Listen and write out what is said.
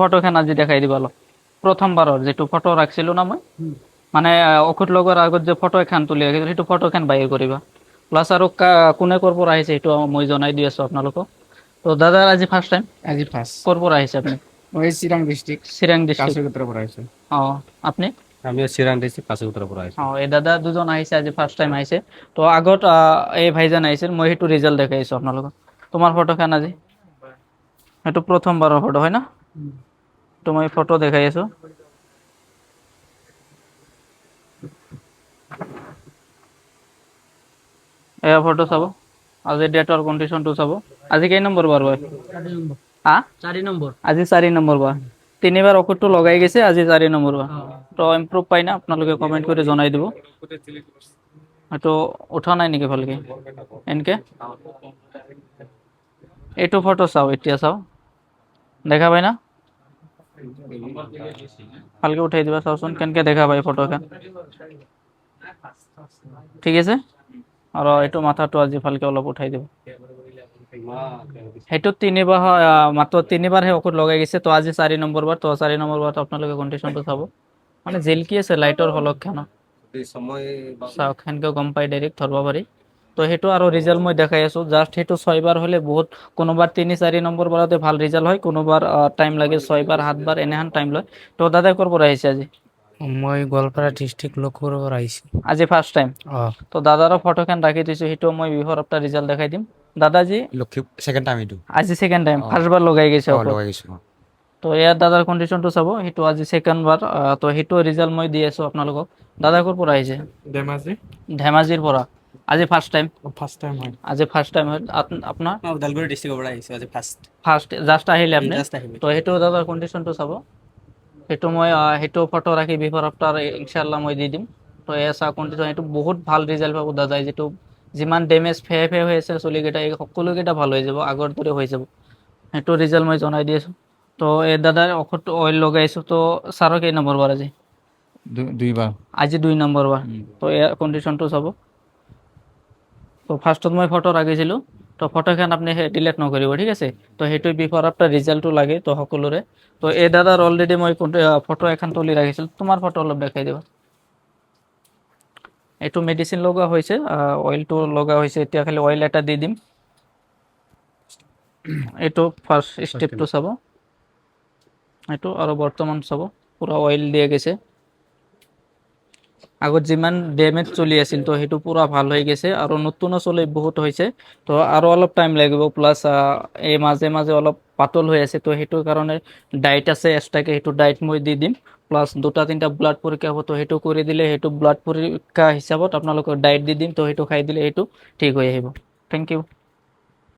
ফটোখন আজি দেখাই দিবা অলপ প্ৰথমবাৰৰ যিটো ফটো ৰাখিছিলোঁ না মই মানে ঔষধ লগোৱাৰ আগত যে ফটো এখন তুলি ৰাখিছিলোঁ সেইটো ফটোখন বাহিৰ কৰিবা প্লাছ আৰু কোনে ক'ৰ পৰা আহিছে সেইটো মই জনাই দি আছোঁ আপোনালোকক তো দাদা আজি ফাৰ্ষ্ট টাইম আজি ফাৰ্স্ট ক'ৰ পৰা আহিছে আপুনি ওই চিৰাং ডিস্ট্ৰিক্ট চিৰাং ডিষ্ট্ৰিক্ট কাশুক্ষেত্ৰ পৰে আছে অঁ আপুনি আমিও চিৰাং ডিস্ট্ৰিক্ট কাশীপুত্ৰ পৰা আহিছো। অঁ এই দাদা দুজন আহিছে আজি ফাৰ্ষ্ট টাইম আহিছে তো আগত এই ভাইজান আহিছিল মই সেইটো ৰিজাল্ট দেখাই আছোঁ আপোনালোকক তোমাৰ ফটোখন আজি সেইটো প্ৰথমবাৰৰ ফটো হয় না তো মই ফটো দেখাই আছোঁ এয়া ফটো চাব আজি ডেটৰ কণ্ডিশ্যনটো চাব আজি কেই নম্বৰ বাৰ হয় হা 4 নম্বৰ আজি 4 নম্বৰ বাৰ তিনিবাৰ ঔষধটো লগাই গৈছে আজি 4 নম্বৰ বাৰ তো ইম্প্ৰুভ পাই না আপোনালোকে কমেণ্ট কৰি জনাই দিব হয়তো উঠা নাই নেকি ভালকে এনেকে এইটো ফটো চাওঁ এতিয়া চাওঁ দেখা পাই না ভালকে উঠাই দিবা চাওচোন কেনেকে দেখা পাই ফটোখন ঠিক আছে আৰু এইটো মাথাটো আজি ভালকে অলপ উঠাই দিব সেইটো তিনিবাৰ মাত্ৰ তিনিবাৰহে ঔষধ লগাই গৈছে তো আজি 4 নম্বৰ বাৰ তো 4 নম্বৰ বাৰ আপোনালোকে কণ্ডিশ্যনটো চাব মানে জিলকি আছে লাইটৰ হলকখনত সময় চাওক সেনেকে গম পাই ডাইৰেক্ট ধৰিব পাৰি তো সেইটো আৰু ৰিজাল্ট মই দেখাই আছোঁ জাষ্ট সেইটো 6 বাৰ হ'লে বহুত কোনোবাৰ 3-4 নম্বৰ বাৰতে ভাল ৰিজাল্ট হয় কোনোবাৰ টাইম লাগে 6 বাৰ 7 বাৰ এনেহেন টাইম লয় তো দাদাই ক'ৰ পৰা আহিছে আজি মই গোৱালপাৰা ডিস্ট্ৰিক্ট লক্ষপুৰৰ পৰা আহিছোঁ আজি ফাৰ্ষ্ট টাইম অঁ তো দাদাৰো ফটোখন ৰাখি দিছোঁ সেইটো মই বিফৰ আফটাৰ ৰিজাল্ট দেখাই দিম দাদাজি লক্ষী সেকেন্ড টাইম এইটো আজি ছেকেণ্ড টাইম অঁ। ফাৰ্ষ্টবাৰ লগাই গৈছে ঔষধ লগাই গৈছো তো ইয়াৰ দাদাৰ কণ্ডিশ্যনটো চাব সেইটো আজি ছেকেণ্ড বাৰ তো সেইটো ৰিজাল্ট মই দি আছোঁ আপোনালোকক দাদা ক'ৰ পৰা আহিছে ধেমাজি ধেমাজিৰ পৰা আজি ফাৰ্ষ্ট টাইম ফাৰ্স্ট টাইম হয় আজি ফাৰ্ষ্ট টাইম হয় আপোনাৰ মই ওদালগুৰি ডিষ্ট্ৰিক্টৰ পৰা আহিছোঁ আজি ফাৰ্ষ্ট ফাৰ্ষ্ট জাষ্ট আহিলে আপুনি জাষ্ট আহিলোঁ তো সেইটো দাদাৰ কণ্ডিশ্যনটো চাব সেইটো মই সেইটো ফটো ৰাখি বিফৰ আফটাৰ ইনশাল্লাহ মই দি দিম তো এয়া চাওক কণ্ডিশ্যন সেইটো বহুত ভাল ৰিজাল্ট পাব দাদাই যিটো যিমান ডেমেজ ফে হৈ আছে চুলিকেইটা এই সকলোকেইটা ভাল হৈ যাব আগৰ দৰে হৈ যাব সেইটো ৰিজাল্ট মই জনাই দি আছোঁ তো এই দাদাৰ ঔষধটো অইল লগাইছোঁ তো ছাৰৰ কেই নম্বৰ বাৰ আজি দুইবাৰ আজি 2 নম্বৰ বাৰ তো ইয়াৰ কণ্ডিশ্যনটো চাব তো ফাৰ্ষ্টত মই ফটো ৰাখিছিলোঁ তো ফটোখন আপুনি ডিলেট নকৰিব ঠিক আছে তো সেইটো বিফৰ আফটাৰ ৰিজাল্টটো লাগে তো সকলোৰে তো এই দাদাৰ অলৰেডি মই ফটো এখন তুলি ৰাখিছিলোঁ তোমাৰ ফটো অলপ দেখাই দিবা এইটো মেডিচিন লগোৱা হৈছে অইলটো লগা হৈছে এতিয়া খালি অইল এটা দি দিম এইটো ফাৰ্ষ্ট ষ্টেপটো চাব এইটো আৰু বৰ্তমান চাব পূৰা অইল দিয়া গৈছে আগত যিমান ডেমেজ চলি আছিল তো সেইটো পূৰা ভাল হৈ গৈছে আৰু নতুনো চলি বহুত হৈছে তো আৰু অলপ টাইম লাগিব প্লাছ এই মাজে মাজে অলপ পাতল হৈ আছে তো সেইটো কাৰণে ডায়েট আছে এক্সট্ৰাকৈ সেইটো ডায়েট মই দি দিম প্লাছ 2-3টা ব্লাড পৰীক্ষা হ'ব তো সেইটো কৰি দিলে সেইটো ব্লাড পৰীক্ষা হিচাপত আপোনালোকক ডায়েট দি দিম তো সেইটো খাই দিলে সেইটো ঠিক হৈ আহিব থেংক ইউ